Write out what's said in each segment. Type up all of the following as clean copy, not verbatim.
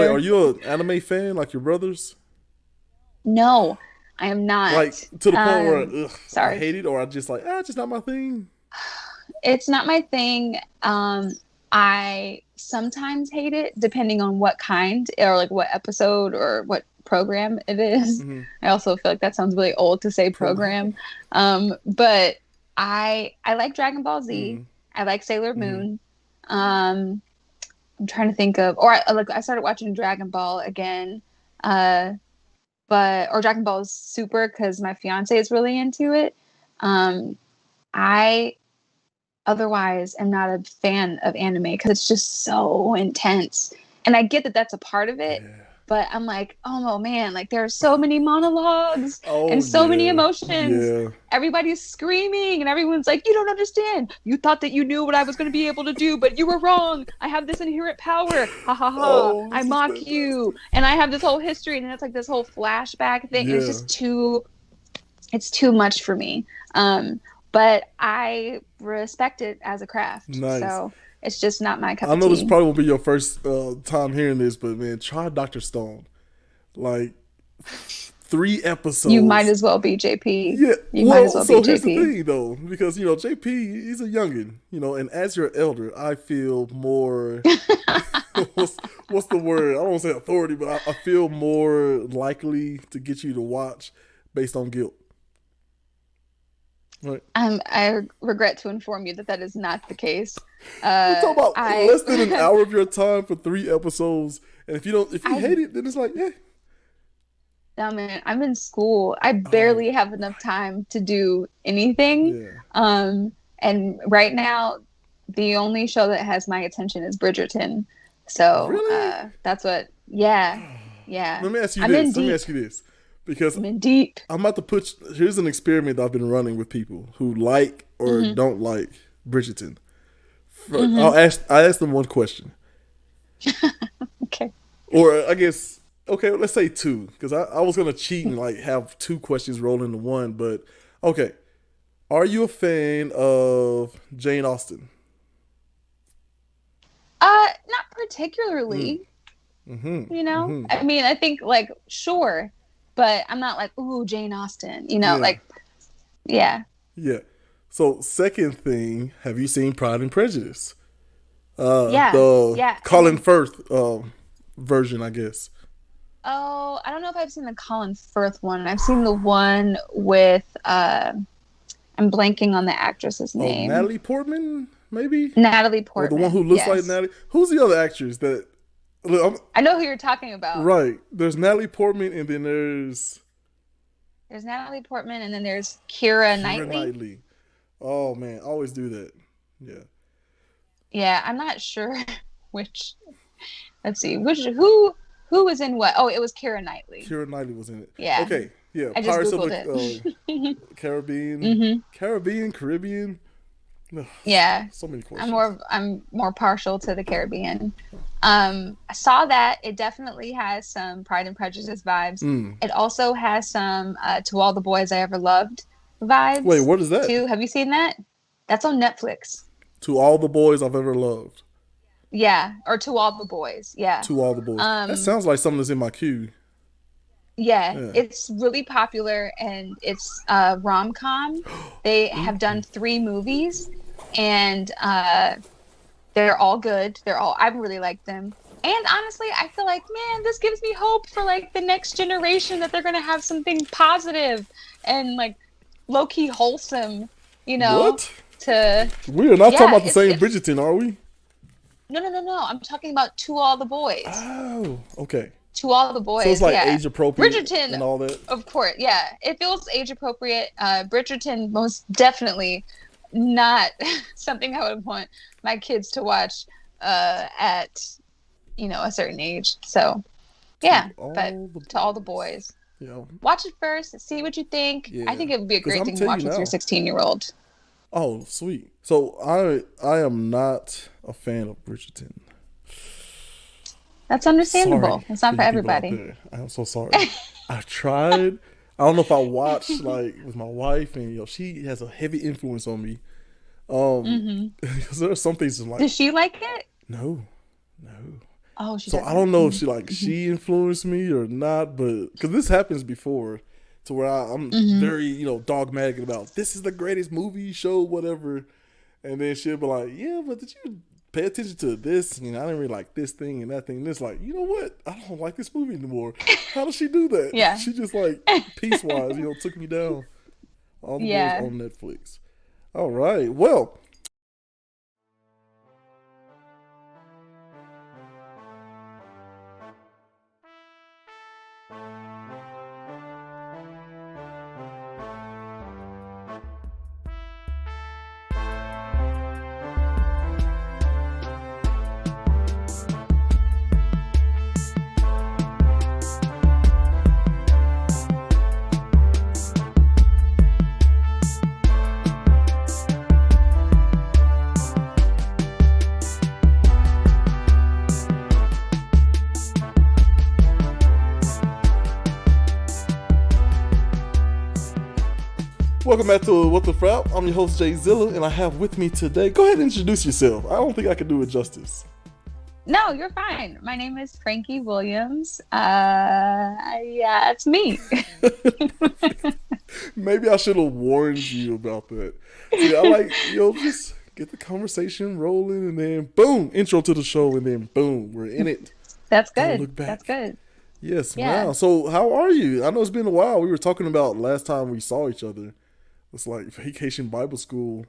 Wait, are there. you an anime fan like your brothers? No, I am Like not. to the point where ugh, I Sorry. hate it, or I just like just not my thing. It's not my thing. I sometimes hate it depending on what kind or like what episode or what program it is. Mm-hmm. I also feel like that sounds really old to say Program. program. But I like Dragon Ball Z. Mm-hmm. I like Sailor Mm-hmm. Moon. Um, I'm trying to think of, or I started watching Dragon Ball again. Uh, or Dragon Ball Super because my fiance is really into it. Um, I otherwise am not a fan of anime because it's just so intense. And I get that that's a part of it, Yeah. but I'm like, oh man, like there are so many monologues Oh and so many yeah. emotions. Yeah. Everybody's screaming and everyone's like, you don't understand. You thought that you knew what I was going to be able to do, but you were wrong. I have this inherent power. Ha ha ha. Oh, I this is mock you. fantastic. And I have this whole history and it's like this whole flashback thing. And Yeah. it's too much for me. But I respect it as a craft. Nice. So it's just not my cup I of know this tea. probably won't be your first time hearing this, but man, try Doctor Stone. Like 3 episodes. You might as well be JP. Yeah, You might as well, well be so here's the JP. thing though, because JP, he's a youngin, and as your elder, I feel more. what's what's the word? I don't want to say authority, but I feel more likely to get you to watch based on guilt. Right? I regret to inform you that that is not the case. We're talking about I, less than an hour of your time for 3 episodes, and if you I, hate it, then it's like, yeah, no man, I'm in school. I oh barely have enough time to do anything. yeah, And right now, the only show that has my attention is Bridgerton. So, really? that's what, yeah, yeah. Let me ask you I'm in this. Let me deep. ask you this, because I'm in deep. I'm about to put. Here's an experiment that I've been running with people who like or Hmm. don't like Bridgerton. Hmm. I ask them one question, Okay. or I guess okay, let's say two, because I was gonna cheat and like have two questions roll into one. But okay, are you a fan of Jane Austen? Not Mm. particularly, Mm-hmm. you know? Mm-hmm. I mean, I think like sure, but I'm not like, ooh, Jane Austen, Yeah. like yeah. Yeah. So second thing, have you seen Pride and Prejudice? Yeah. The Yeah. Colin Firth version, I guess. Oh, I don't know if I've seen the Colin Firth one. I've seen the one with I'm blanking on the actress's Oh, name. Natalie Portman, maybe, Natalie or the one who Portman. looks like Yes. Natalie. Who's the other actress that? Look, I know who you're talking about. right. There's Natalie Portman, and then there's There's Natalie Portman and then there's Keira Keira Knightley. Knightley. Oh man, I always do that. Yeah. Yeah, I'm not sure which. Let's see. Who was in what? Oh, it was Keira Knightley. Keira Knightley was in it. Yeah. Okay. Yeah. I just Pirates of googled the it. Caribbean, Hmm. Caribbean. Ugh, Yeah. so many I'm questions. more partial to the Caribbean. I saw that it definitely has some Pride and Prejudice vibes. Mm. It also has some To All the Boys I Ever Loved Wait, vibes what is that? too. Have you seen that? That's on Netflix. To all the boys I've ever loved. Yeah, or To All the Boys. Yeah. To all the boys. That Um, sounds like something that's in my queue. yeah, Yeah. it's really popular and it's rom-com. They have done Ooh. 3 movies and they're all good. I really like them. And honestly, I feel like, man, this gives me hope for like the next generation that they're gonna have something positive and like low key wholesome, you know, What? to We are not talking yeah, about the same it's Bridgerton, are we? no. I'm talking about To All the Boys. Oh, okay. To All the So it's Boys, like yeah. age appropriate Bridgerton, and all that. of course, yeah. It feels age appropriate. Bridgerton, most definitely not something I would want my kids to watch at a certain age. So To yeah, but all the To All the boys. Boys, Yeah. watch it first, see what you think. I Yeah. think it would be a Because great I'm thing to telling you watch with your now. 16-year-old. Oh, sweet. So I am not a fan of Bridgerton. That's understandable. Sorry It's for not for you people out everybody. there. I'm so sorry. I tried. I don't know if I watched like with my wife, and she has a heavy influence on me. Hmm. Because there are some things I'm like, Does she like it? no, no. Oh, she So I doesn't. don't know if she influenced me or not, but because this happens before, to where I'm Mm-hmm. very dogmatic about this is the greatest movie, show, whatever, and then she'll be like, yeah, but did you pay attention to this? I didn't really like this thing and that thing. And it's like, you know what? I don't like this movie anymore. How does she do that? Yeah. She just like piecewise, took me down. All the boys Yeah. on Netflix. All right. Well, welcome back to What the Frap. I'm your host, J-Zilla, and I have with me today. Go ahead and introduce yourself. I don't think I can do it justice. No, you're fine. My name is Frankie Williams. Yeah, it's me. Maybe I should have warned you about that. See, I like, just get the conversation rolling, and then boom, intro to the show, and then boom, we're in it. That's Don't good. look back. That's good. Yes, Yeah. wow. So how are you? I know it's been a while. We were talking about last time we saw each other. It's like Vacation Bible School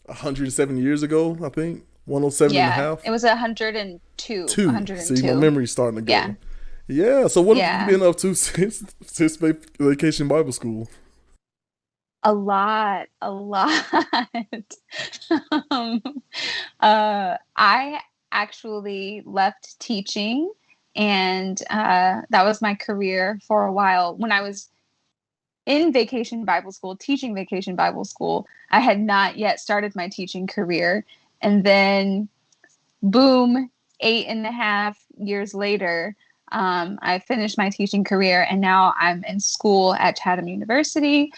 107 years ago, I think. 107 and a half. It was 102. 102. See, my memory's starting to go. Yeah. Yeah, so what have you been up to since Vacation Bible School? A lot. um, I actually left teaching, and that was my career for a while. When I was in Vacation Bible School, teaching Vacation Bible School, I had not yet started my teaching career. And then, boom, 8.5 years later, I finished my teaching career, and now I'm in school at Chatham University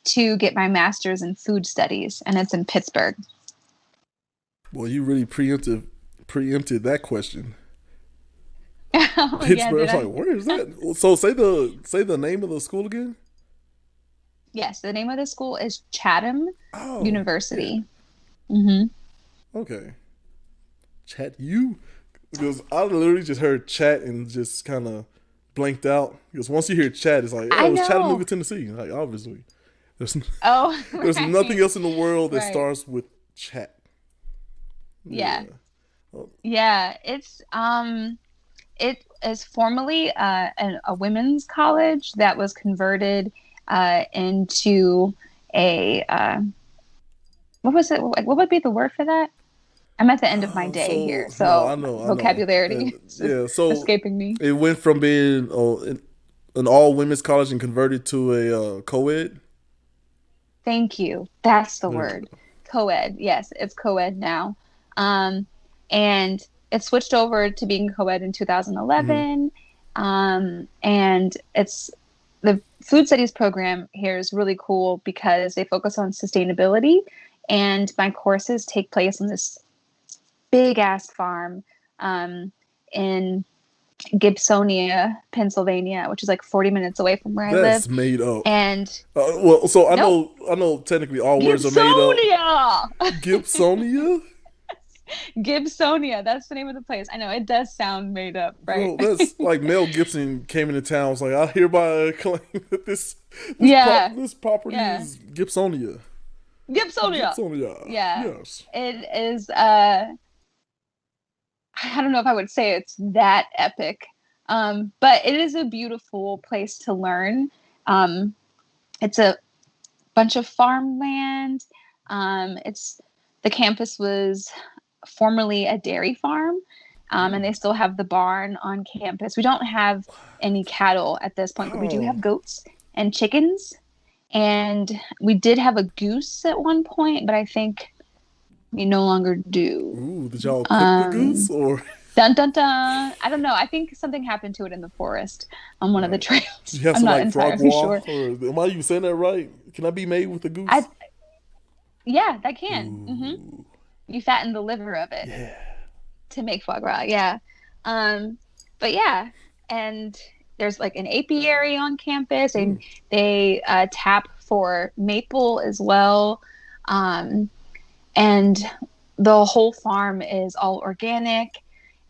to get my master's in food studies, and it's in Pittsburgh. Well, you really preempted that question. Oh, Pittsburgh. yeah, I was like, where is that? So say the name of the school again. Yes, the name of the school is Chatham University. Yeah. Mm-hmm. Okay. Because I literally just heard chat and just kind of blanked out. Because once you hear chat, it's like, oh, it's Chattanooga, Tennessee. Like, obviously. There's nothing else in the world that starts with chat. Yeah. Yeah, it is formerly a women's college that was converted into a what was it? What would be the word for that? I'm at the end of my day here, so I know, vocabulary so escaping me. It went from being an all women's college and converted to a co-ed. Thank you. That's the word. Co-ed. Yes, it's co-ed now. And it switched over to being co-ed in 2011. And it's the food studies program here is really cool because they focus on sustainability. And my courses take place on this big ass farm in Gibsonia, Pennsylvania, which is like 40 minutes away from where I live. That's made up. And so I know technically all words are made up. Gibsonia? Gibsonia, that's the name of the place. I know it does sound made up, right? Bro, that's like Mel Gibson came into town. Was like, I hereby claim that this property is Gibsonia. Gibsonia. Yeah. Yes. It is. I don't know if I would say it's that epic, but it is a beautiful place to learn. It's a bunch of farmland. The campus was formerly a dairy farm, and they still have the barn on campus. We don't have any cattle at this point, but we do have goats and chickens, and we did have a goose at one point, but I think we no longer do. Ooh, did y'all cook the goose or? Dun dun dun! I don't know. I think something happened to it in the forest on one of the trails. You have I'm not like entirely sure. Or am I even saying that right? Can I be made with a goose? Yeah, that can. Mm-hmm. You fatten the liver of it to make foie gras. Yeah. Um, but yeah, and there's like an apiary on campus, and Mm. they tap for maple as well. Um, and the whole farm is all organic.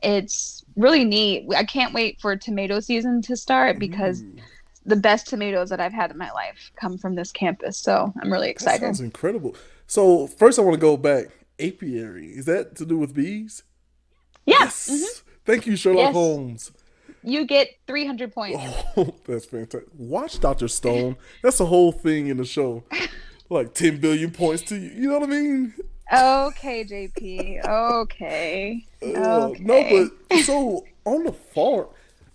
It's really neat. I can't wait for tomato season to start because Ooh, the best tomatoes that I've had in my life come from this campus. So I'm really that excited. sounds incredible. So first, I want to go back. Apiary, is that to do with bees? Yeah. Yes. Thank you, Sherlock Yes. Holmes. You get 300 points. Oh, that's fantastic. Watch Dr. Stone. That's the whole thing in the show. Like 10 billion points to you. You know what I mean? Okay, JP. Okay. No, Okay. but so on the farm,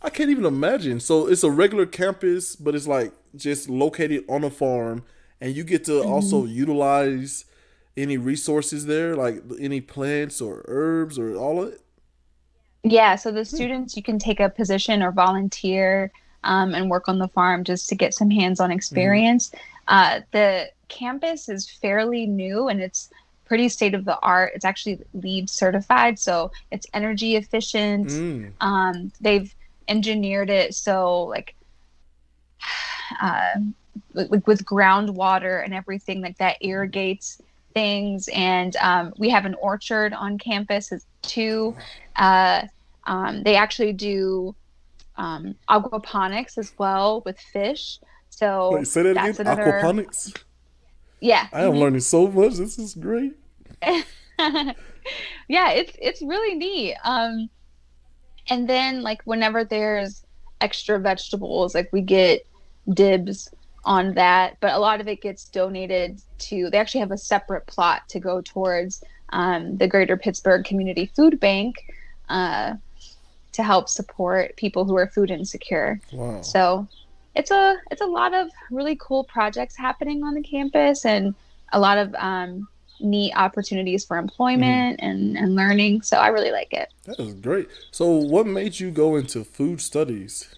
I can't even imagine. So it's a regular campus, but it's like just located on a farm, and you get to Mhm. also utilize any resources there, like any plants or herbs or all of it. Yeah, so the Hmm. students, you can take a position or volunteer and work on the farm just to get some hands-on Mm-hmm. experience. The campus is fairly new and it's pretty state of the art. It's actually LEED certified, so it's energy efficient. Mm. They've engineered it so uh, with groundwater and everything like that irrigates things. And we have an orchard on campus too. Uh, they actually do aquaponics as well with fish. Wait, So say that again. that's another, Aquaponics. yeah. I am learning so much. This is great. Yeah, it's really neat. And then like whenever there's extra vegetables, like we get dibs on that, but a lot of it gets donated to, they actually have a separate plot to go towards the Greater Pittsburgh Community Food Bank uh, to help support people who are food insecure. Wow. So it's a lot of really cool projects happening on the campus and a lot of neat opportunities for Hmm. employment and learning. So I really like it. That is great. So, what made you go into food studies?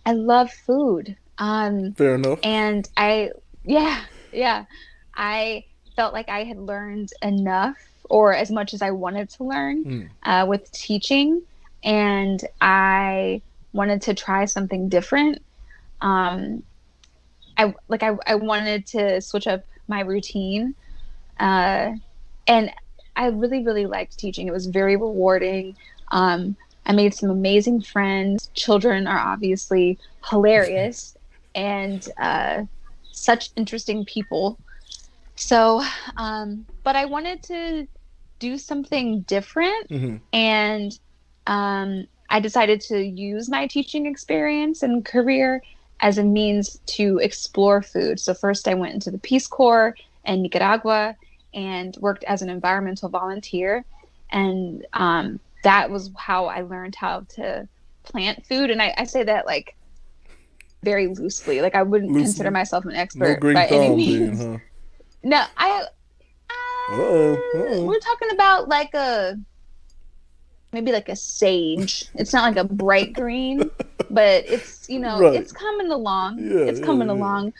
I love food. Fair enough. And yeah, yeah, I felt like I had learned enough or as much as I wanted to learn Hmm. with teaching. And I wanted to try something different. Um, I wanted to switch up my routine. Uh, and I really, really liked teaching. It was very rewarding. I made some amazing friends. Children are obviously hilarious and such interesting people. So, but I wanted to do something different, Hmm. and I decided to use my teaching experience and career as a means to explore food. So, first, I went into the Peace Corps in Nicaragua and worked as an environmental volunteer. And that was how I learned how to plant food. And I say that like very loosely. Like I wouldn't consider Loosely. myself an No expert green by any thumb, then, means. huh? No, Uh oh. Uh oh. we're talking about like a maybe like a sage. It's not like a bright green, but it's Right. it's coming along. Yeah, It's yeah, coming yeah. along.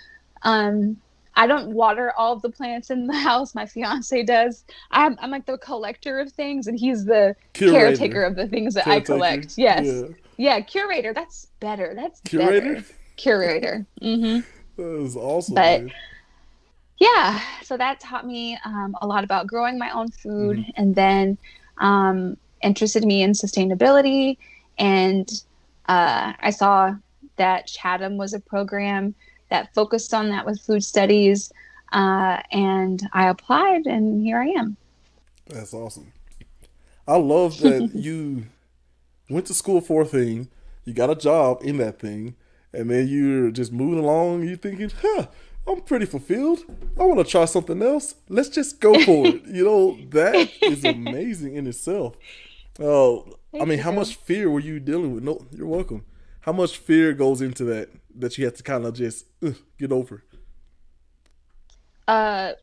Um, I don't water all of the plants in the house. My fiance does. I'm like the collector of things, and he's the Curator. caretaker of the things that I Caretaker. collect. Yes, Yeah. yeah, curator. That's better. That's Curator? better. Curator. That is awesome, But man. yeah, so that taught me a lot about growing my own Hmm. food, and then interested me in sustainability. And I saw that Chatham was a program that focused on that with food studies, and I applied, and here I am. That's awesome. I love that you went to school for a thing, you got a job in that thing, and then you're just moving along. You're thinking, huh, I'm pretty fulfilled. I want to try something else. Let's just go for it. That is amazing in itself. I Thank mean, how you. much fear were you dealing with? No, you're welcome. How much fear goes into that you have to kind of just get over? Uh,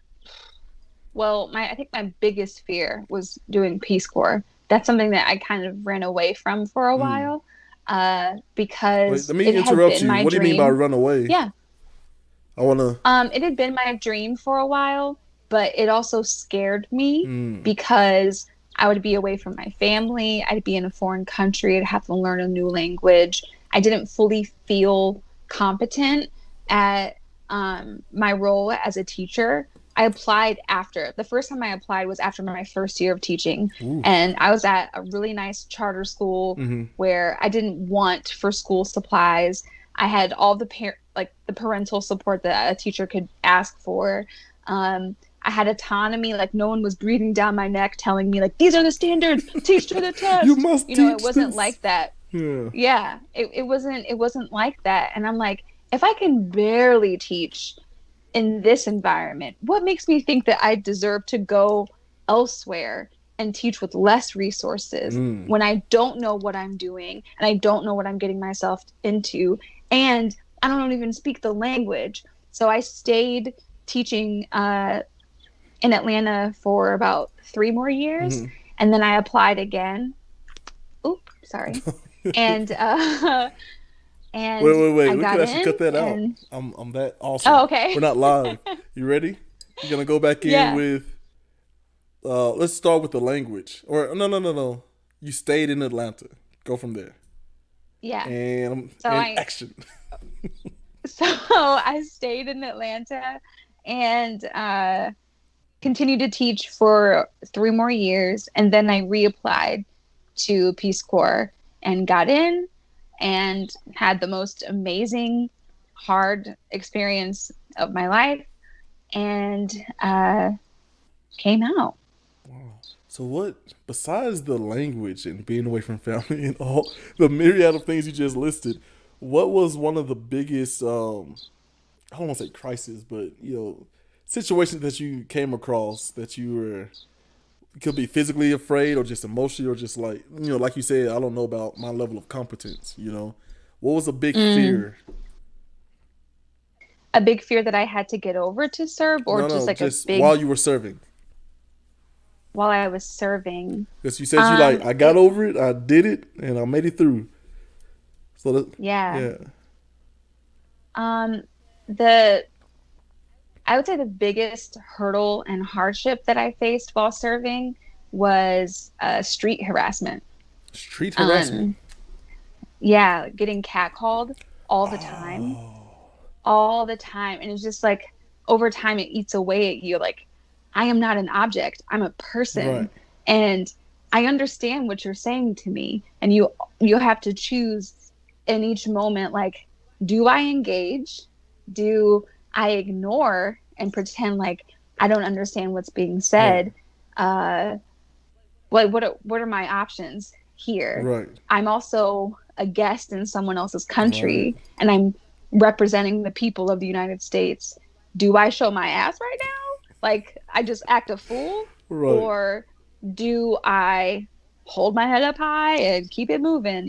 well, my I think my biggest fear was doing Peace Corps. That's something that I kind of ran away from for a Mm. while, Wait, because let me it had interrupt been you. my What do you mean by dream. run away? Yeah, I want to. it had been my dream for a while, but it also scared me Mm. because I would be away from my family. I'd be in a foreign country. I'd have to learn a new language. I didn't fully feel competent at my role as a teacher. I applied after. The first time I applied was after my first year of teaching. Ooh. And I was at a really nice charter school where I didn't want for school supplies. I had all the the parental support that a teacher could ask for. I had autonomy. Like, no one was breathing down my neck telling me, like, these are the standards, teach to the test. You must teach it wasn't this. like that. Yeah. It wasn't like that. And I'm like, if I can barely teach in this environment, what makes me think that I deserve to go elsewhere and teach with less resources when I don't know what I'm doing and I don't know what I'm getting myself into, and I don't even speak the language. So I stayed teaching in Atlanta for about 3 more years, and then I applied again. Oops, sorry. And and wait. I We got can actually cut that out. I'm that awesome. Oh, okay. We're not live. You ready? You're gonna go back in with. Let's start with the language. Or no. You stayed in Atlanta. Go from there. Yeah. And action. So I stayed in Atlanta and continued to teach for 3 more years, and then I reapplied to Peace Corps and got in and had the most amazing, hard experience of my life, and came out. Wow. So what, besides the language and being away from family and all the myriad of things you just listed, what was one of the biggest, I don't want to say crisis, but, situations that you came across that you were, could be physically afraid or just emotionally or just like, like you said, I don't know about my level of competence, What was a big fear? A big fear that I had to get over to serve, or just a big... while you were serving? While I was serving. Because you said I got over it, I did it, and I made it through. So yeah. I would say the biggest hurdle and hardship that I faced while serving was street harassment. Street harassment? Yeah, getting catcalled all the time. All the time. And it's just like, over time, it eats away at you. Like, I am not an object. I'm a person. Right. And I understand what you're saying to me. And you have to choose in each moment, like, do I engage? Do I ignore and pretend like I don't understand what's being said? Right. What are my options here? Right. I'm also a guest in someone else's country, right, and I'm representing the people of the United States. Do I show my ass right now? Like, I just act a fool? Right. Or do I hold my head up high and keep it moving,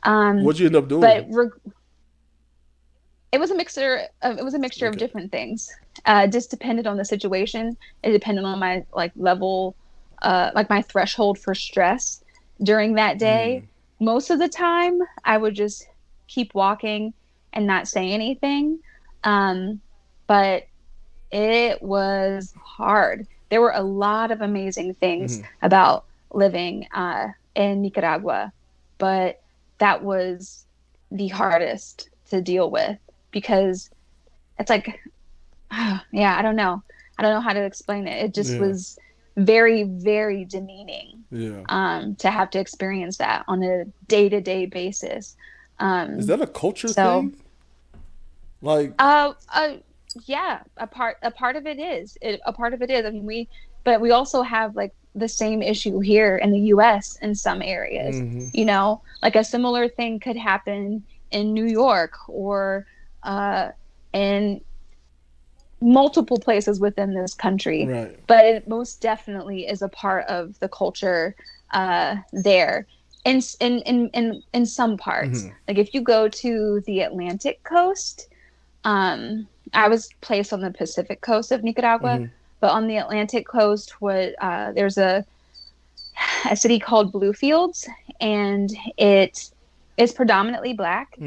What'd you end up doing? But it was a mixture of different things. Just depended on the situation. It depended on my level, my threshold for stress during that day. Most of the time, I would just keep walking and not say anything. But it was hard. There were a lot of amazing things about living in Nicaragua, but that was the hardest to deal with, because it's like, I don't know how to explain it. It just was very, very demeaning to have to experience that on a day-to-day basis. Is that a culture thing? Like, yeah, a part of it is. A part of it is. I mean, we also have like the same issue here in the U.S. in some areas. Like a similar thing could happen in New York or in multiple places within this country. Right. But it most definitely is a part of the culture there. In some parts, like if you go to the Atlantic coast, I was placed on the Pacific coast of Nicaragua, but on the Atlantic coast, there's a city called Bluefields, and it is predominantly Black.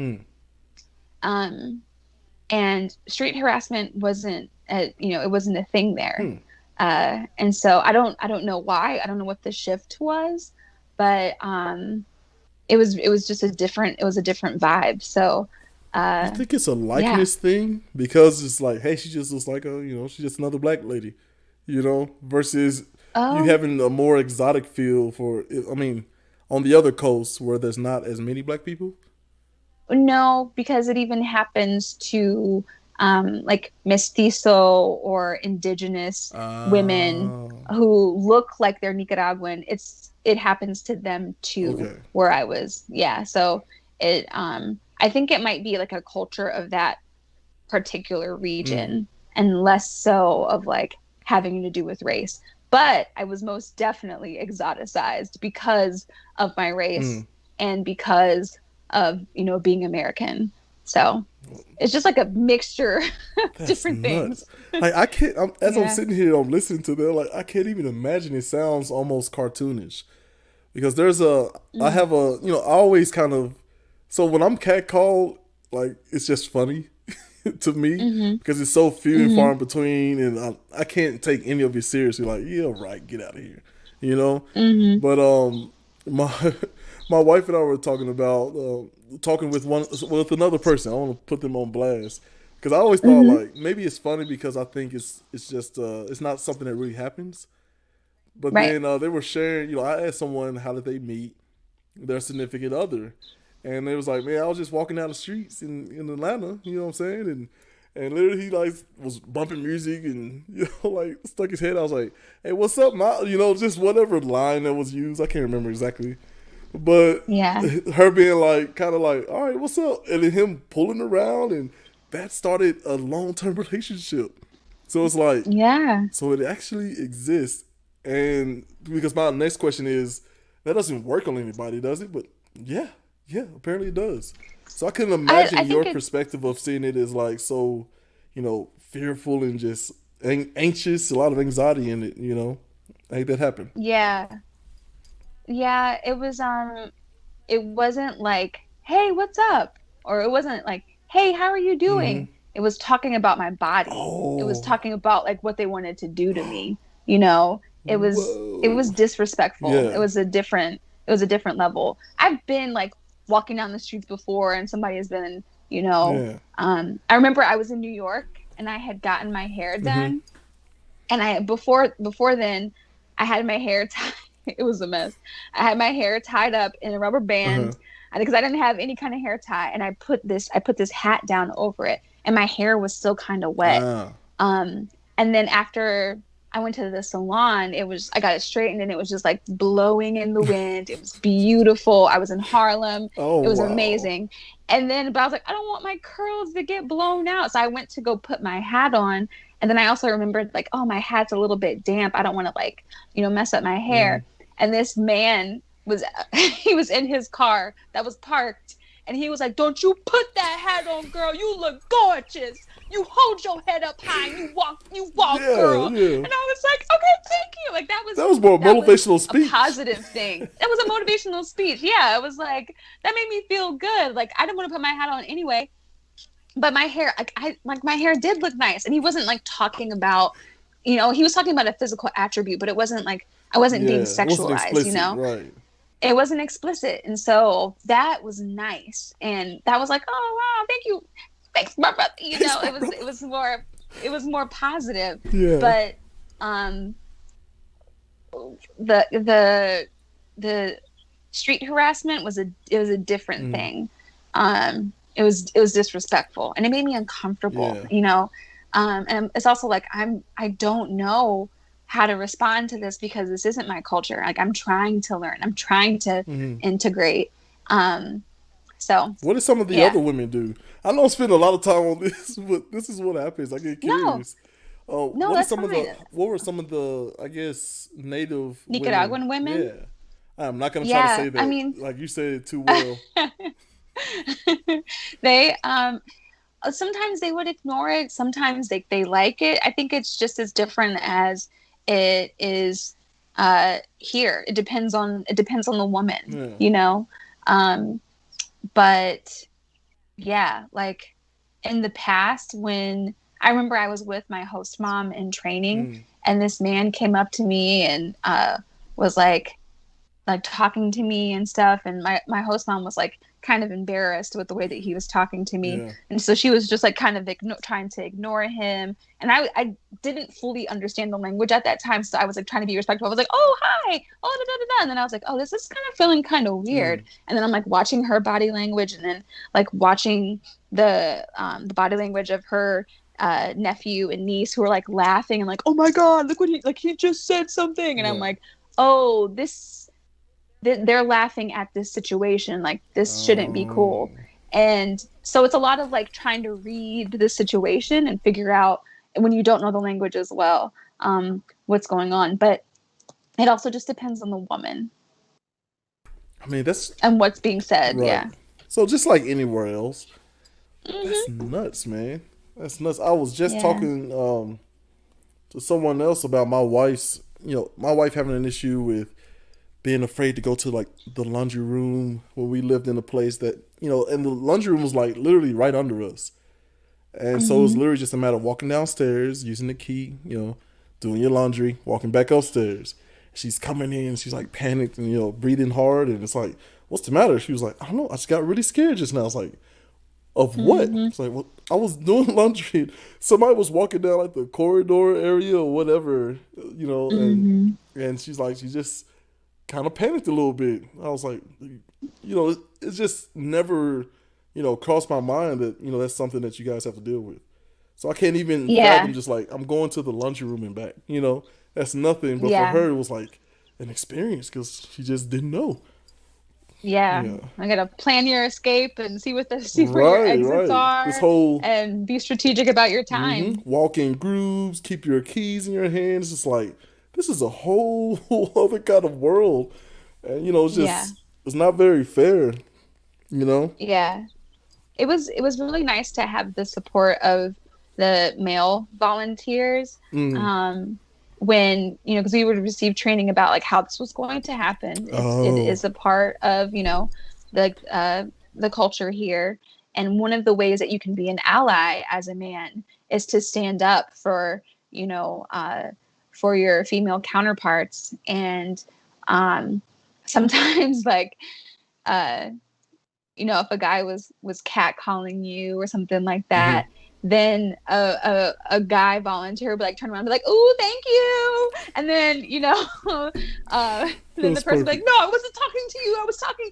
And street harassment wasn't, it wasn't a thing there. And so I don't know why. I don't know what the shift was, but it was just a different vibe. So You uh, think it's a yeah. likeness thing because it's like, hey, she just looks like a, she's just another black lady, versus you Oh, having a more exotic feel for. I mean, on the other coast where there's not as many black people. no, because it even happens to like mestizo or indigenous women Ah, who look like they're Nicaraguan. It happens to them too okay. where I was. Yeah. So I think it might be like a culture of that particular Mm, region and less so of like having to do with race. But I was most definitely exoticized because of my race mm. and because of, being American. So it's just like a mixture of That's different nuts. things. Like I can't. As I'm Yeah. sitting here, I'm listening to that. Like I can't even imagine. It sounds almost cartoonish because there's a. I Mm. have a. I always kind of. So when I'm catcalled, like it's just funny to me Mhm. because it's so few and far Mhm. in between, and I can't take any of it seriously. Like, yeah, right, get out of here, you know. Mhm. But my my wife and I were talking about talking with another person. I want to put them on blast because I always thought Mhm. like maybe it's funny because I think it's just it's not something that really happens. But Right. then they were sharing. I asked someone how did they meet their significant other, and they was like, man, I was just walking down the streets in Atlanta. You know what I'm saying? And literally he like was bumping music and like stuck his head. I was like, hey, what's up, ma? Just whatever line that was used. I can't remember exactly, but Yeah. her being like kind of like, all right, what's up? And then him pulling around, and that started a long term relationship. So it's like, Yeah. so it actually exists. And because my next question is, that doesn't work on anybody, does it? But yeah, yeah, apparently it does. So I couldn't I imagine think your it perspective of seeing it as like so, fearful and just anxious, a lot of anxiety in it. I hate that happen. yeah. Yeah, it wasn't like, "Hey, what's up?" Or it wasn't like, "Hey, how are you Mm-hmm. doing?" It was talking about my body. It was Oh, talking about like what they wanted to do to me, you know? It was whoa. disrespectful. It Yeah, was a different level. I've been like walking down the streets before and somebody has been, yeah. I remember I was in New York and I had gotten my hair Mm-hmm. done and I before then I had my hair tied. It was a mess. I had my hair tied up in a rubber Uh-huh. band because I didn't have any kind of hair tie, and I put this hat down over it, and my hair was still kind of wet. Ah. Um, and then after I went to the salon, I got it straightened, and it was just like blowing in the wind. It was beautiful. I was in Harlem. Oh It was wow. amazing. And then, but I was like, I don't want my curls to get blown out. So I went to go put my hat on. And then I also remembered, like, oh, my hat's a little bit damp. I don't want to, like, mess up my Mm-hmm. hair. And this man he was in his car that was parked. And he was like, don't you put that hat on, girl. You look gorgeous. You hold your head up high and you walk, Yeah, girl. yeah. And I was like, okay, thank you. Like that was That was more that was motivational a speech. positive thing. That was a motivational speech. Yeah, it was like that made me feel good. Like I didn't want to put my hat on anyway, but my hair, like my hair did look nice. And he wasn't like talking about, he was talking about a physical attribute, but it wasn't like I wasn't being Yeah, it wasn't sexualized. explicit, right? It wasn't explicit, and so that was nice. And that was like, oh wow, thank you, thanks, my brother. Thanks, my It was brother. more positive. Yeah. But um the the the street harassment was a different Mm, thing. It was disrespectful and it made me uncomfortable, yeah. and it's also like I don't know how to respond to this because this isn't my culture. Like I'm trying to learn, I'm trying to Hmm. integrate. um so What did some of the yeah. other women do? I don't spend a lot of time on this, but this is what happens. I get No, curious. no, that's fine. What were some of the, I guess, native women? Nicaraguan women. Yeah. I'm not gonna try to Yeah, say I that mean, like you said it too well. they sometimes they would ignore it, sometimes they like it. I think it's just as different as it is here. It depends on the woman, Yeah. um but yeah, like in the past when I remember I was with my host mom in training, Mm. and this man came up to me and was like talking to me and stuff. And my host mom was like kind of embarrassed with the way that he was talking to me. Yeah. And so she was just like kind of trying to ignore him. And I didn't fully understand the language at that time. So I was like trying to be respectful. I was like, oh, hi. Oh, da, da, da, da. And then I was like, oh, this is kind of feeling kind of weird. Mm. And then I'm like watching her body language, and then like watching the body language of her nephew and niece, who were like laughing and like, oh my God, look what he just said something. And I'm Yeah. like, oh, they're laughing at this situation, like this shouldn't be cool. And so it's a lot of like trying to read the situation and figure out, when you don't know the language as well, what's going on. But it also just depends on the woman I mean, that's and what's being said. right. Yeah. So just like anywhere else, that's Hmm. nuts, man. That's nuts. I was just Yeah. talking to someone else about my wife's, my wife having an issue with being afraid to go to like the laundry room when we lived in a place that, and the laundry room was like literally right under us. And so it was Hmm. literally just a matter of walking downstairs, using the key, doing your laundry, walking back upstairs. She's coming in, she's like panicked and, breathing hard. And it's like, what's the matter? She was like, I don't know. I just got really scared just now. It's like, of what? Hmm. It's like, well, I was doing laundry. Somebody was walking down like the corridor area or whatever, Hmm. and she's like, she just kind of panicked a little bit. I was like, it's just never, crossed my mind that, that's something that you guys have to deal with. So I can't even Yeah. fathom just like, I'm going to the laundry room and back, that's nothing. But for Yeah. her, it was like an experience because she just didn't know. Yeah. Yeah. I gotta plan your escape and see where your Right, exits right. This are, whole and be strategic about your time. walk in grooves, keep your keys in your hands. It's like, this is a whole other kind of world. And, it's Yeah. just, it's not very fair, you know? Yeah. It was really nice to have the support of the male volunteers, Mm. when, because we would receive training about like how this was going to happen. It Oh, is a part of, the culture here. And one of the ways that you can be an ally as a man is to stand up for your female counterparts. And sometimes like, uh, if a guy was catcalling you or something like mhm. that, then a guy volunteer would like turn around and be like, "Oh, thank you," and then then the That's person would be like, perfect. "No, I wasn't talking to you. I was talking."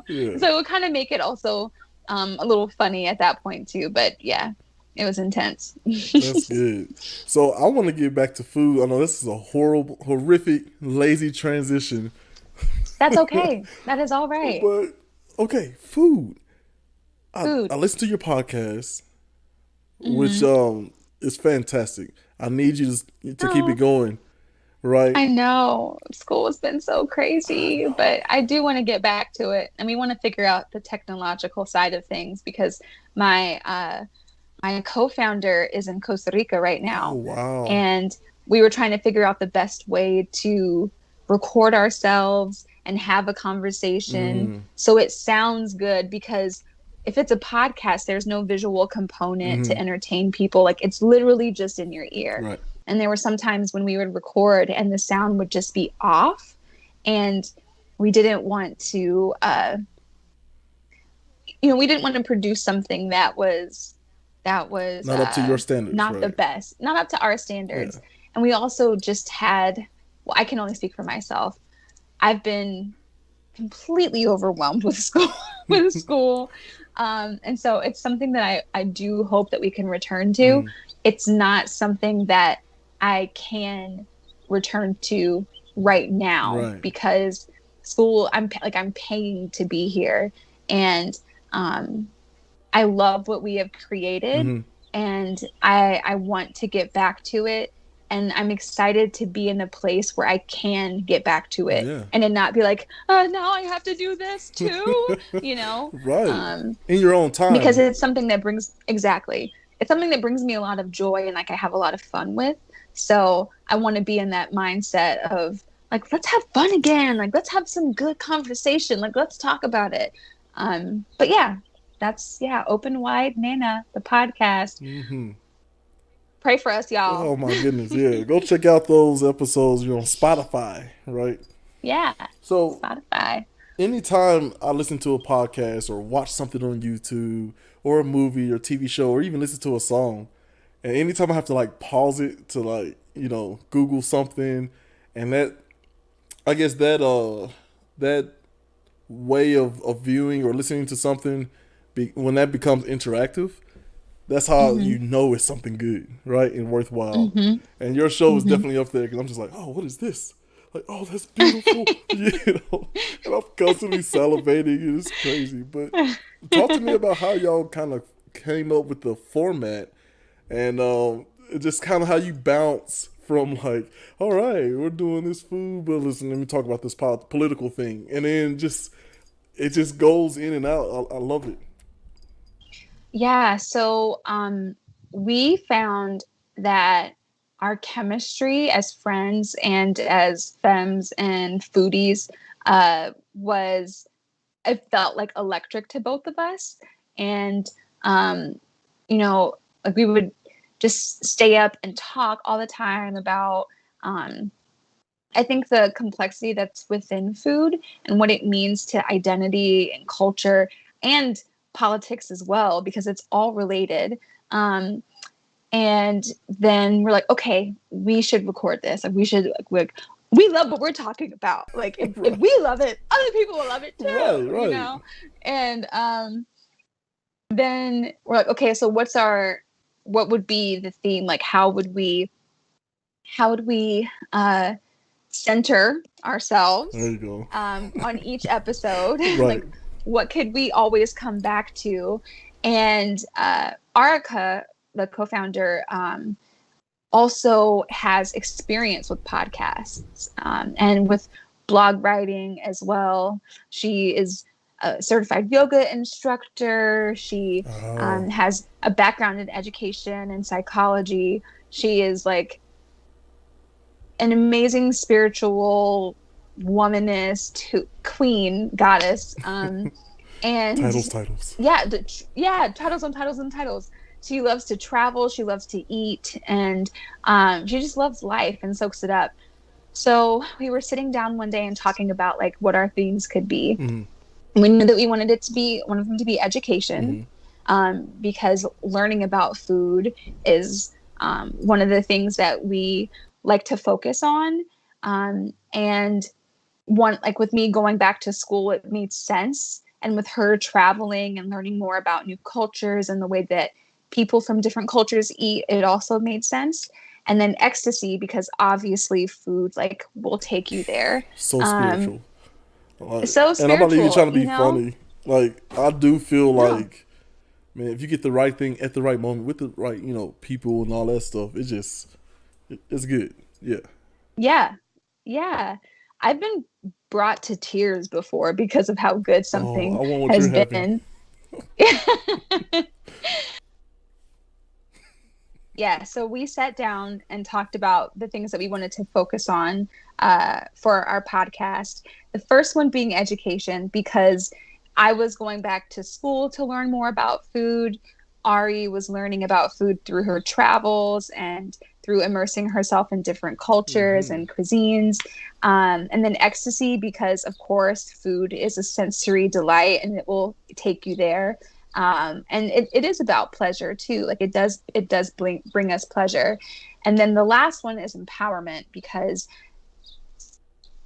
Yeah, So it would kind of make it also a little funny at that point too. But yeah, it was intense. that's good. So I want to get back to food. I know this is a horrible, horrific, lazy transition. That's okay. That is all right. But okay, food. Food. I listen to your podcast, which Hmm. is fantastic. I need you to keep it Oh, going, right? I know school has been so I crazy, know. but I do want to get back to it, and we want to figure out the technological side of things, because my co-founder is in Costa Rica right Oh now, wow. and we were trying to figure out the best way to record ourselves and have a conversation Mm, so it sounds good, because if it's a podcast, there's no visual component to mm, entertain people. Like, it's literally just in your ear. right. And there were some times when we would record and the sound would just be off, and we didn't want to we didn't want to produce something that was Not up to your standards, not the right? best, not up to our Yeah. standards. And we also just had, well, I can only speak for myself. I've been completely overwhelmed with school, with school. And so it's something that I do hope that we can return to. Mm, It's not something that I can return to right now, right. because school, I'm paying to be here. And um, I love what we have created, Hmm. and I want to get back to it. And I'm excited to be in a place where I can get back to it, Yeah. and then not be like, now I have to do this too, Right. um, In your own because time. it's something that brings me a lot of joy, and like I have a lot of fun with. So I want to be in that mindset of like, let's have fun again. Like, let's have some good conversation. Like, let's talk about it. But yeah, that's Open Wide Nana, the podcast. Mm-hmm. Pray for us, y'all. Oh my goodness, yeah. Go check out those episodes. You're on Spotify, right? Yeah, So Spotify. anytime I listen to a podcast or watch something on YouTube or a movie or TV show or even listen to a song, and anytime I have to like pause it to like, Google something, and that I guess that way of viewing or listening to something when that becomes interactive, that's how Mm-hmm. you know it's something good, right? And worthwhile. Mm-hmm. And your show is Mm-hmm. definitely up there because I'm just like, oh, what is this? Like, oh, that's beautiful. And I'm constantly salivating. And it's crazy. But talk to me about how y'all kind of came up with the format and just kind of how you bounce from like, all right, we're doing this food, but listen, let me talk about this political thing. And then it just goes in and out. I love it. Yeah, so we found that our chemistry as friends and as femmes and foodies was, it felt like electric to both of us. And, like we would just stay up and talk all the time about, I think, the complexity that's within food and what it means to identity and culture and politics as well, because it's all related. And then we're like, okay, we should record this. Like, we should, we love what we're talking about. Like, if Right. we love it, other people will love it too. Right. And then we're like, okay, so what would be the theme? Like, how would we center ourselves There you go. on each episode? Right. Like, what could we always come back to? And Arika, the co-founder, also has experience with podcasts and with blog writing as well. She is a certified yoga instructor. She has a background in education and psychology. She is like an amazing spiritual womanist, queen, goddess. And Titles. Yeah, titles on titles and titles. She loves to travel. She loves to eat, and she just loves life and soaks it up. So we were sitting down one day and talking about like what our themes could be. Mm-hmm. We knew that we wanted one of them to be education, because learning about food is one of the things that we like to focus on. And one, like with me going back to school, it made sense. And with her traveling and learning more about new cultures and the way that people from different cultures eat, it also made sense. And then ecstasy, because obviously food like will take you there. So spiritual. So spiritual. And I'm not even trying to be you know? funny. Like, I do feel like, man, if you get the right thing at the right moment with the right, people and all that stuff, it's good. Yeah. Yeah. I've been brought to tears before because of how good something I want what has you're been. Yeah, so we sat down and talked about the things that we wanted to focus on for our podcast. The first one being education, because I was going back to school to learn more about food. Ari was learning about food through her travels and through immersing herself in different cultures and cuisines. And then ecstasy, because of course food is a sensory delight and it will take you there. And it is about pleasure too. Like it does bring us pleasure. And then the last one is empowerment, because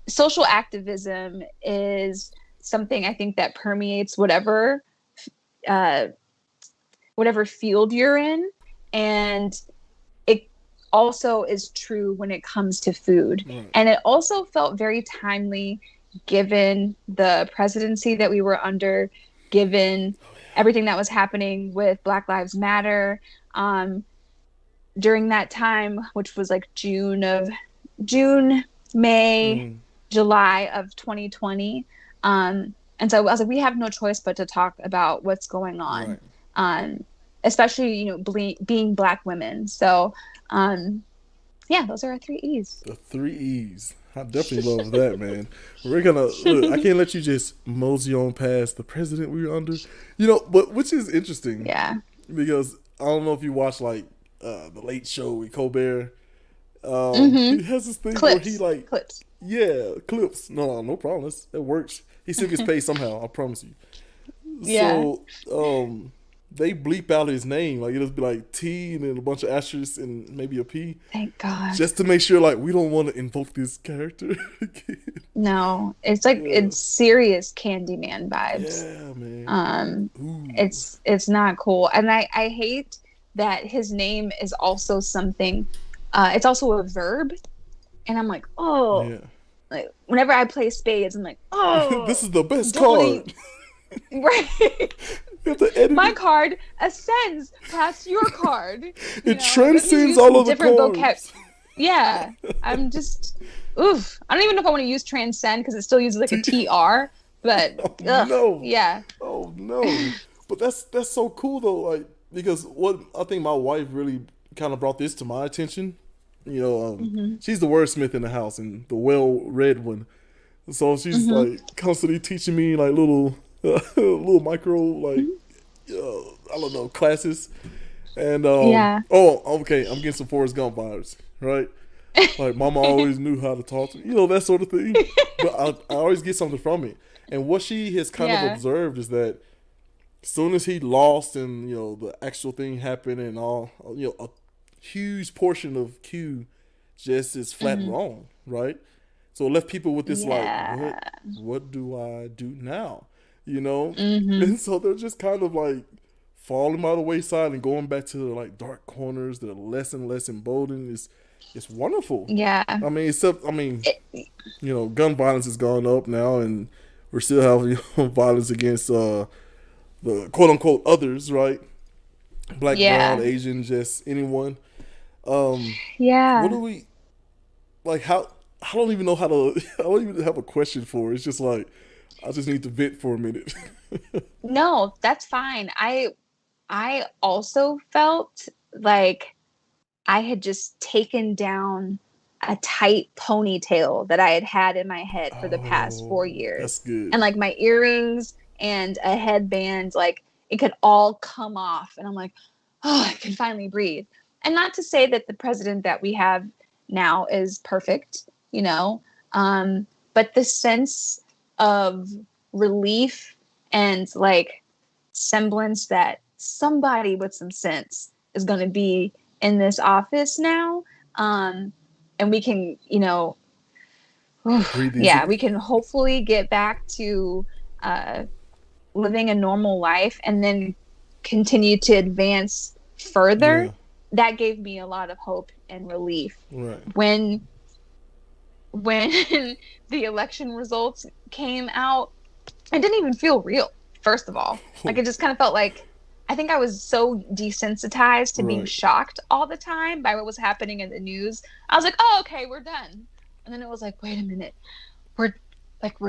social activism is something I think that permeates whatever field you're in. And it also is true when it comes to food. And it also felt very timely given the presidency that we were under, given everything that was happening with Black Lives Matter during that time, which was like June, May, July of 2020. And so I was like, we have no choice but to talk about what's going on, especially, being Black women. So, those are our 3 E's. The 3 E's. I definitely love that, man. We're gonna look. I can't let you just mosey on past the president we were under, But which is interesting Yeah. because I don't know if you watch like the Late Show with Colbert. Mm-hmm. He has this thing where he Clips. like, Clips. yeah, clips. No problem. That works. He still gets paid somehow. I promise you. Yeah. So, they bleep out his name. Like, it'll be like T and then a bunch of asterisks and maybe a P. Thank God. Just to make sure, like, we don't want to invoke this character again. No, it's like it's serious Candyman vibes. Yeah, man. It's not cool, and I hate that his name is also something. It's also a verb, and I'm like, oh, Yeah. like whenever I play spades, I'm like, oh, This is the best don't card. right. You have to edit My it. card ascends past your card. It transcends all of the cards. Yeah, I'm just, oof. I don't even know if I want to use transcend because it still uses like a TR, but No. yeah. Oh no! But that's so cool though, like because what I think my wife really kind of brought this to my attention. She's the wordsmith in the house and the well-read one, so she's like constantly teaching me like little micro like I don't know classes, and oh okay, I'm getting some Forrest Gump vibes, right? Like Mama always knew how to talk to me, that sort of thing. But I always get something from it. And what she has kind of observed is that as soon as he lost and, the actual thing happened and all, a huge portion of Q just is flat wrong, right? So it left people with this like, what do I do now? And so they're just kind of like falling by the wayside and going back to the like dark corners that are less and less emboldened. It's wonderful. Yeah. I mean, gun violence has gone up now, and we're still having violence against the quote unquote others, right? Black, brown, Asian, just anyone. What do we like? How I don't even know how to. I don't even have a question for it. It's just like I just need to vent for a minute. No, that's fine. I also felt like I had just taken down a tight ponytail that I had had in my head for the past 4 years. That's good. And like my earrings and a headband, like it could all come off. And I'm like, oh, I can finally breathe. And not to say that the president that we have now is perfect, but the sense of relief and like semblance that somebody with some sense is going to be in this office now, and we can we can hopefully get back to living a normal life and then continue to advance further. That gave me a lot of hope and relief. Right. When the election results came out, it didn't even feel real, first of all. Like it just kind of felt like I think I was so desensitized to being shocked all the time by what was happening in the news. I was like, oh, okay, we're done. And then it was like, wait a minute. We're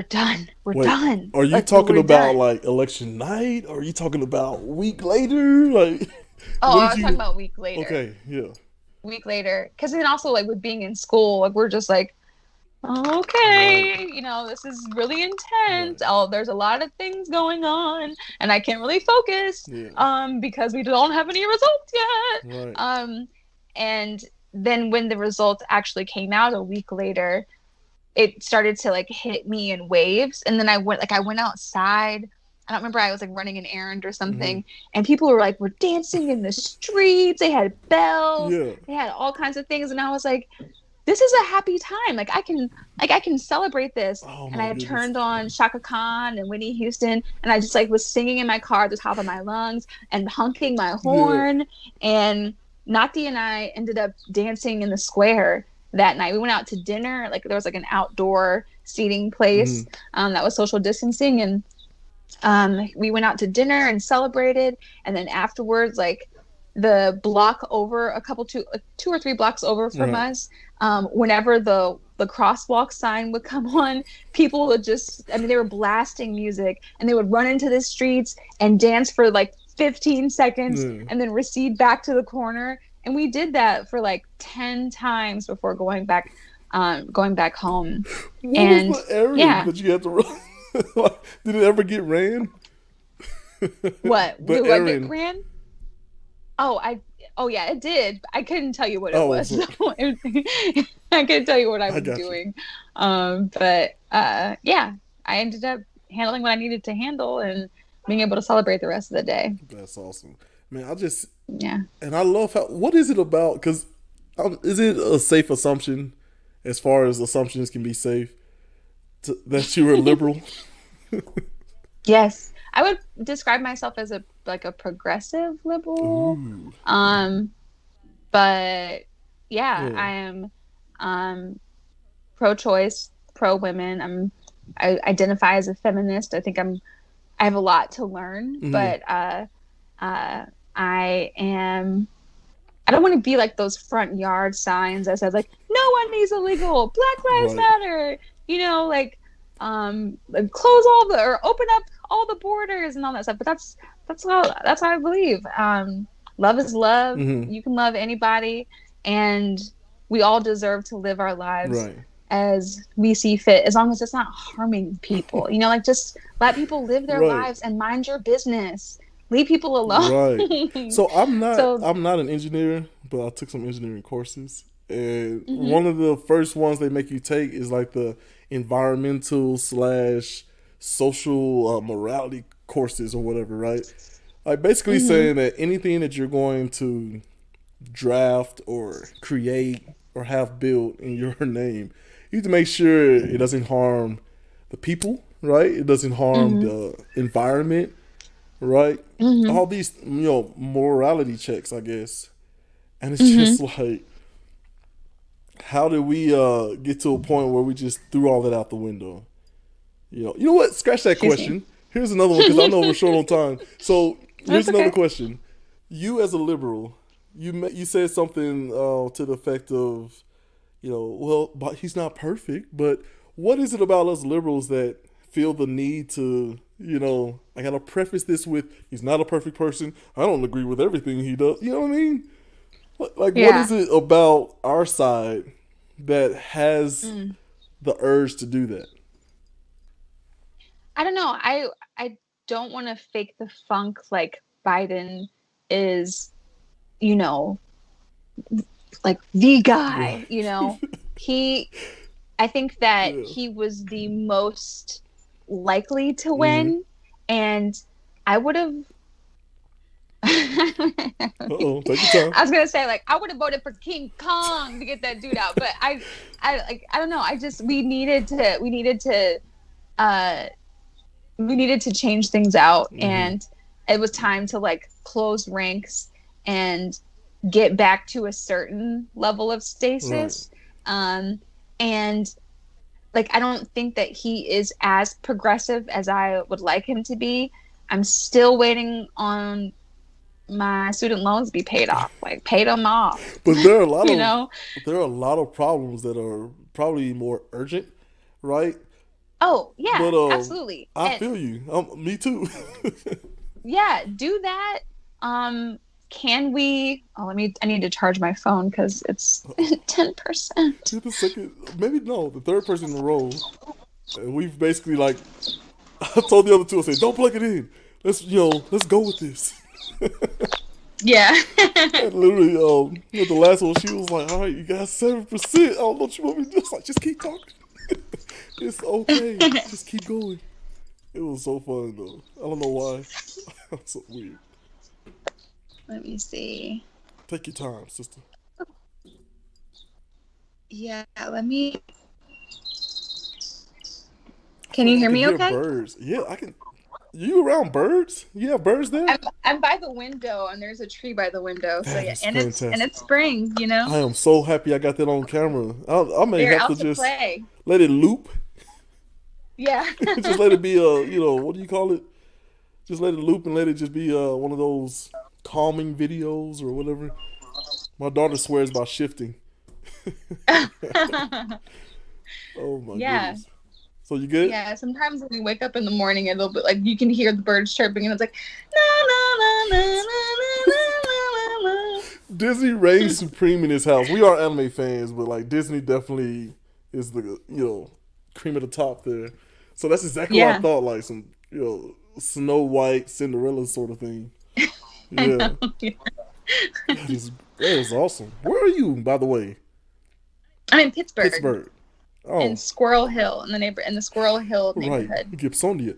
done. We're done. Are you talking about like election night? Or are you talking about a week later? Like, I was talking about a week later. Okay, yeah. Week later. Because then also like with being in school, like we're just like, okay, this is really intense. Oh, there's a lot of things going on, and I can't really focus, because we don't have any results yet. Right. And then when the results actually came out a week later, it started to like hit me in waves. And then I went outside. I don't remember. I was like running an errand or something, and people were dancing in the streets. They had bells. Yeah. They had all kinds of things, and I was like, this is a happy time. Like I can celebrate this. And I turned on Shaka Khan and Whitney Houston, and I just like was singing in my car at the top of my lungs and honking my horn. And Nati and I ended up dancing in the square that night. We went out to dinner. Like there was like an outdoor seating place that was social distancing, and we went out to dinner and celebrated. And then afterwards, like the block over, two or three blocks over from us, whenever the crosswalk sign would come on, people would they were blasting music, and they would run into the streets and dance for like 15 seconds and then recede back to the corner. And we did that for like 10 times before going back going back home. What And was the errand yeah, that you had to run? Like, did it ever get ran? what The do I get errand. ran? Oh, oh yeah, it did. I couldn't tell you what it Oh, was. so, So I couldn't tell you what I I was got you. doing. But yeah, I ended up handling what I needed to handle and being able to celebrate the rest of the day. That's awesome, man. I just Yeah. and I love how. What is it about? Because is it a safe assumption, as far as assumptions can be safe, that you were liberal? Yes, I would describe myself as a progressive liberal. Ooh, Um, but yeah, yeah. I am pro-choice, pro-women. I identify as a feminist. I have a lot to learn, Hmm. but uh, I am. I don't want to be like those front yard signs that says like no one needs illegal, Black Lives Right. Matter. Like close all the or open up all the borders and all that stuff. But that's how I believe. Love is love. Hmm. You can love anybody, and we all deserve to live our lives Right. as we see fit, as long as it's not harming people. Like just let people live their Right. lives and mind your business. Leave people Right. alone. So I'm not So, I'm not an engineer, but I took some engineering courses. And mhm, one of the first ones they make you take is like the environmental slash social morality courses or whatever, right? Like basically mhm, saying that anything that you're going to draft or create or have built in your name, you have to make sure it doesn't harm the people, right? It doesn't harm mhm, the environment, right? mhm, All these, morality checks, I guess. And it's just mhm. like, how did we get to a point where we just threw all that out the window? You know what? Scratch that Excuse me. question. Here's another one because I know we're short on time. So here's That's another okay. question. You as a liberal, you said something to the effect of, well, but he's not perfect. But what is it about us liberals that feel the need to, I gotta preface this with, he's not a perfect person. I don't agree with everything he does. You know what I mean? Like, what Yeah. is it about our side that has Mm. the urge to do that? I don't know. I don't want to fake the funk like Biden is, you know, like the guy, Right. He I think that Yeah. he was the most likely to Mm-hmm. win, and I would have Uh oh. Take your time. I was gonna say like I would have voted for King Kong to get that dude out, but I don't know. I just uh we needed to change things out, Mm-hmm. and it was time to like close ranks and get back to a certain level of Right. stasis. And like I don't think that he is as progressive as I would like him to be. I'm still waiting on my student loans be paid off. Like paid them off. But you know? there are a lot of problems that are probably more urgent, right? Oh yeah, But absolutely. I And feel you. Me too. yeah, do that. Can we I need to charge my phone because it's 10%. You're the second, maybe no, the third person in a row, and we've basically like I told the other two, I said, don't plug it in. Let's go with this. Yeah. And literally, with the last one, she was like, "All right, you got 7%. I don't know what you want me to do." It's like, just keep talking. It's okay. Just keep going. It was so fun though. I don't know why. It's so weird. Let me see. Take your time, sister. Yeah, let me. I Can feel you like I hear can me hear okay? birds. Yeah, I can. You around birds? You have birds there? I'm by the window and there's a tree by the window. So That yeah, is and fantastic. it's spring. I am so happy I got that on camera. I may They're have to out to just play. let it loop. Yeah. Just let it be what do you call it? Just let it loop and let it just be one of those calming videos or whatever. My daughter swears by shifting. Oh my Yeah. goodness. So you good? Yeah, sometimes when we wake up in the morning, it'll be like you can hear the birds chirping, and it's like na na na na na na na na. Disney reigns supreme in this house. We are anime fans, but like Disney definitely is the cream of the top there. So that's exactly what I Yeah, thought, like some Snow White, Cinderella sort of thing. I Yeah, know. Yeah. that is awesome. Where are you, by the way? I'm in Pittsburgh, Pittsburgh. in Oh, Squirrel Hill, in the Squirrel Hill right, neighborhood. Gibsonia.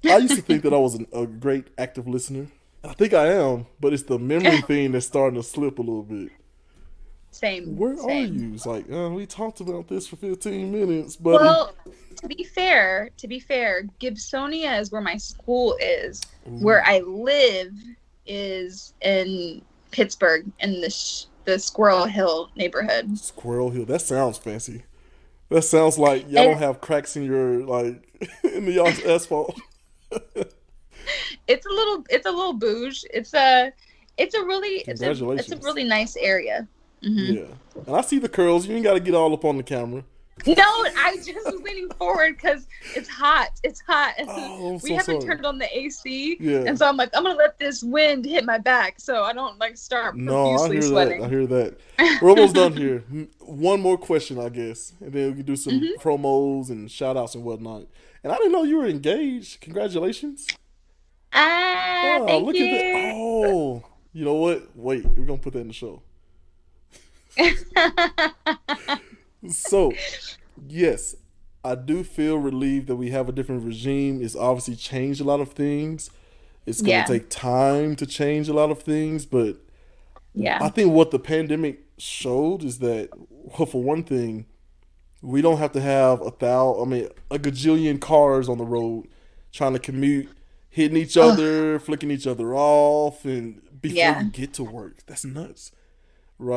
I used to think that I was a great active listener. I think I am, but it's the memory thing that's starting to slip a little bit. Same, Where are same. you? It's like, we talked about this for 15 minutes, buddy. Well, to be fair, Gibsonia is where my school is. Ooh, Where I live is in Pittsburgh, in the Squirrel Hill neighborhood. Squirrel Hill. That sounds fancy. That sounds like y'all don't It, have cracks in your like in the y'all's asphalt. it's a little bouge. It's a Congratulations. really nice area. Hmm. Yeah, and I see the curls. You ain't got to get all up on the camera. No, I just was leaning forward because it's hot. It's hot. Oh, I'm We so haven't sorry. turned on the AC, Yeah. and so I'm like, I'm gonna let this wind hit my back so I don't like start No, I profusely hear that. I sweating. hear that. We're almost done here. One more question, I guess, and then we can do some Hmm. promos and shout outs and whatnot. And I didn't know you were engaged. Congratulations. Ah, Oh, thank look at that. you. Oh, you know what? Wait, we're gonna put that in the show. So, yes, I do feel relieved that we have a different regime. It's obviously changed a lot of things. It's gonna Yeah, take time to change a lot of things, but yeah. I think what the pandemic showed is that, well, for one thing, we don't have to have a gajillion cars on the road trying to commute, hitting each Oh, other, flicking each other off, and before you yeah. get to work. That's nuts,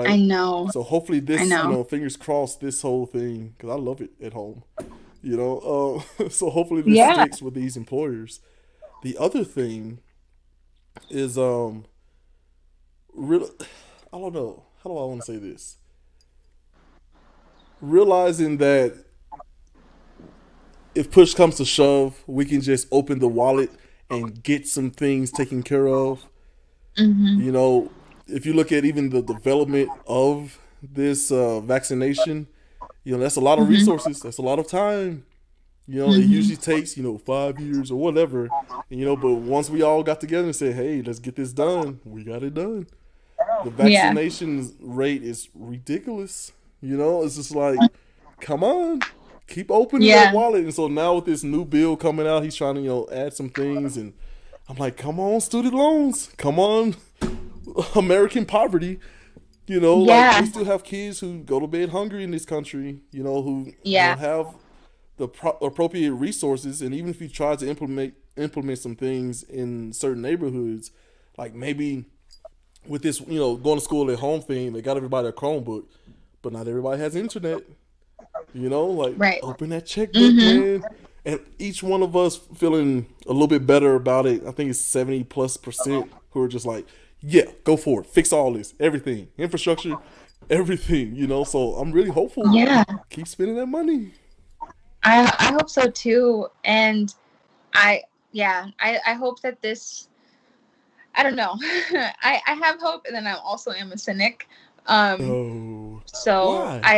I right? know. So hopefully I this, know. fingers crossed, this whole thing, because I love it at home, so hopefully this Yeah. sticks with these employers. The other thing is, real, I don't know, how do I want to say this? Realizing that if push comes to shove, we can just open the wallet and get some things taken care of. Hmm. You know, if you look at even the development of this vaccination, that's a lot of Hmm. resources. That's a lot of time. It Hmm. usually takes 5 years or whatever. And, but once we all got together and said, "Hey, let's get this done," we got it done. The Yeah. vaccination rate is ridiculous. It's just like, come on, keep opening that Yeah. wallet. And so now with this new bill coming out, he's trying to add some things, and I'm like, come on, student loans, come on, American poverty. Like we Yeah. still have kids who go to bed hungry in this country. Who Yeah. don't have the appropriate resources, and even if you try to implement some things in certain neighborhoods, like maybe with this, going to school at home thing, they got everybody a Chromebook, but not everybody has internet. Like Right. open that checkbook, Hmm. man. And each one of us feeling a little bit better about it. I think it's 70+% who are just like, yeah, go for it. Fix all this, everything, infrastructure, everything. So I'm really hopeful. Yeah. Keep spending that money. I hope so too. And I yeah, I hope that this I don't know. I have hope, and then I also am a cynic. Um Oh, so why?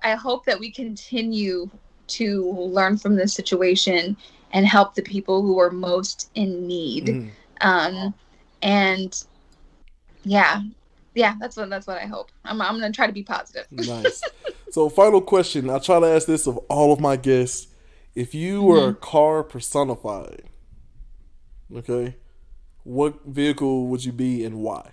I hope that we continue to learn from this situation and help the people who are most in need. Mm, Um and yeah. Yeah, that's what I hope. I'm gonna try to be positive. nice. So, final question. I try to ask this of all of my guests. If you were a Hmm. car personified, okay, what vehicle would you be and why?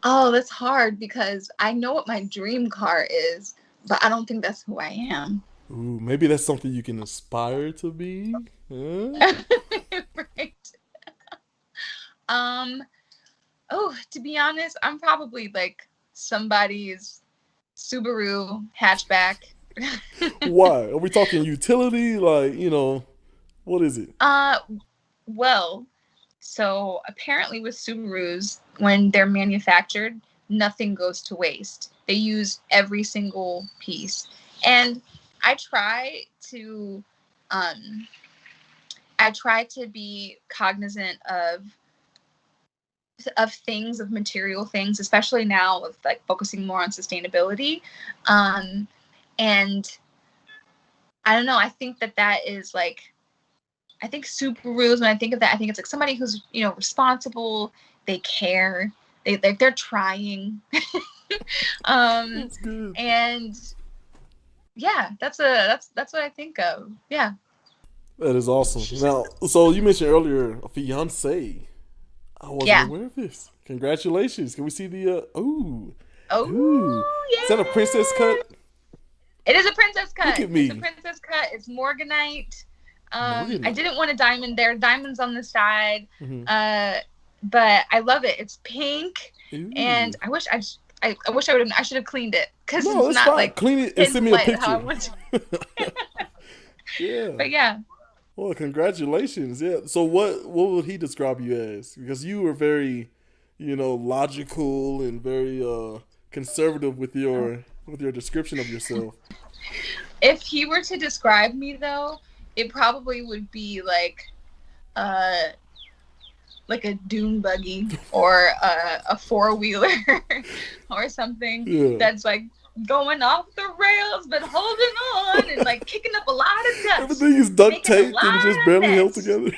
Oh, that's hard because I know what my dream car is, but I don't think that's who I am. Ooh, maybe that's something you can aspire to be. Huh? Right. Um, oh, to be honest, I'm probably like somebody's Subaru hatchback. Why? Are we talking utility? Like, what is it? uh, well, so apparently with Subarus, when they're manufactured, nothing goes to waste. They use every single piece. And I try to um I try to be cognizant of of things, of material things, especially now with like focusing more on sustainability. And I don't know, I think that is like, I think Subarus, when I think of that, I think it's like somebody who's, you know, responsible, they care, they're trying. That's good. And yeah, that's what I think of. Yeah. That is awesome. Now, so you mentioned earlier a fiance. I wasn't aware of this. Congratulations. Can we see the ooh. Yeah. Is that a princess cut? It is a princess cut. Look at me. It's a princess cut. It's Morganite. I didn't want a diamond there. Diamonds on the side. But I love it. It's pink. Ooh. And I wish I should have cleaned it, because it's not fine. Like clean it and send me a picture. Yeah. But yeah. Well, congratulations. Yeah. So what would he describe you as? Because you were very, you know, logical and very conservative with your description of yourself. If he were to describe me though, it probably would be like a dune buggy or a 4-wheeler or something that's like going off the rails but holding on and like kicking up a lot of dust. Everything is duct taped and just barely held together.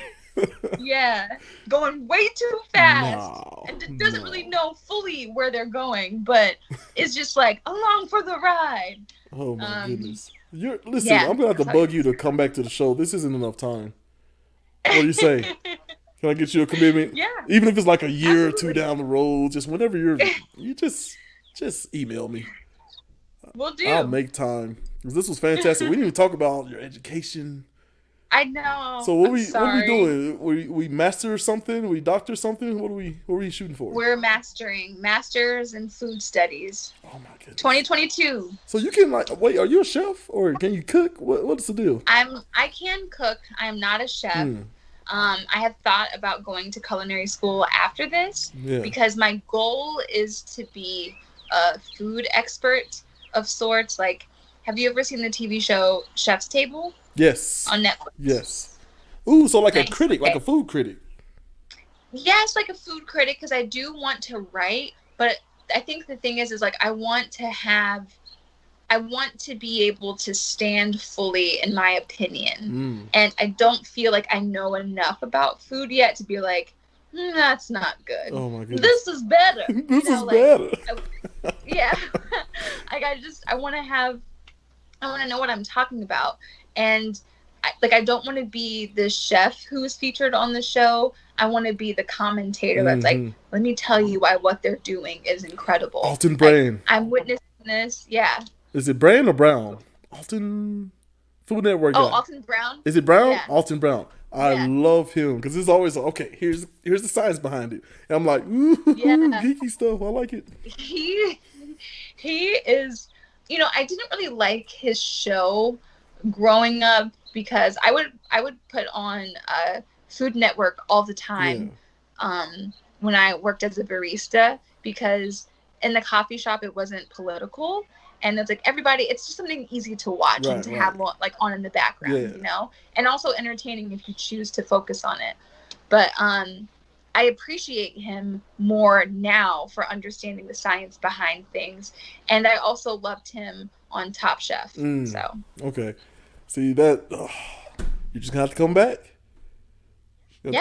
Yeah, going way too fast, and it doesn't really know fully where they're going, but it's just like along for the ride. Oh my goodness! Listen, I'm gonna have to bug you to come back to the show. This isn't enough time. What do you say? Can I get you a commitment? Yeah. Even if it's like a year or two down the road, just whenever you just email me. We'll do. I'll make time. This was fantastic. We didn't even talk about your education. I know. So what we doing? We master something? We doctor something? What are we shooting for? We're masters in food studies. Oh my goodness. 2022. So you can wait, are you a chef or can you cook? What's the deal? I can cook. I am not a chef. I have thought about going to culinary school after this because my goal is to be a food expert of sorts. Like, have you ever seen the TV show Chef's Table? Yes. On Netflix. Yes. Ooh, so like a critic, like a food critic. Yes, like a food critic, because I do want to write, but I think the thing is like I want to be able to stand fully in my opinion. And I don't feel like I know enough about food yet to be like, that's not good. Oh my goodness. This is better. This is better. Yeah. I want to know what I'm talking about. And I don't want to be the chef who is featured on the show. I want to be the commentator that's like, let me tell you why what they're doing is incredible. Alton Brand. Like, I'm witnessing this. Yeah. Is it Brand or Brown? Alton Food Network. Oh, Alton Brown. Is it Brown? Yeah. Alton Brown. I love him because it's always okay. Here's the science behind it, and I'm like, ooh, geeky stuff. I like it. He is. You know, I didn't really like his show growing up because I would put on Food Network all the time when I worked as a barista, because in the coffee shop it wasn't political. And it's like it's just something easy to watch and to have on in the background, you know, and also entertaining if you choose to focus on it. But I appreciate him more now for understanding the science behind things. And I also loved him on Top Chef. So okay, see that you just have to come back.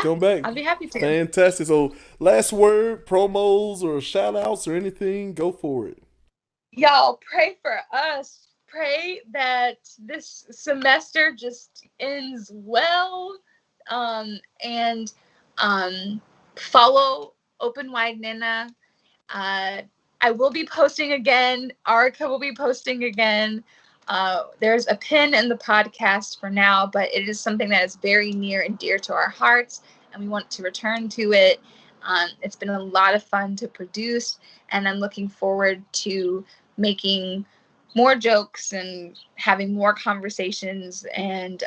Come back. I'll be happy to. Fantastic. So last word, promos or shout outs or anything, go for it. Y'all pray for us. Pray that this semester just ends well. And follow Open Wide Nina. I will be posting again. Arica will be posting again. There's a pin in the podcast for now, but it is something that is very near and dear to our hearts, and we want to return to it. It's been a lot of fun to produce, and I'm looking forward to making more jokes and having more conversations. And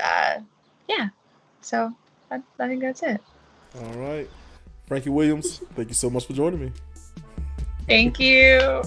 so I think that's it. All right. Frankie Williams, thank you so much for joining me. Thank you.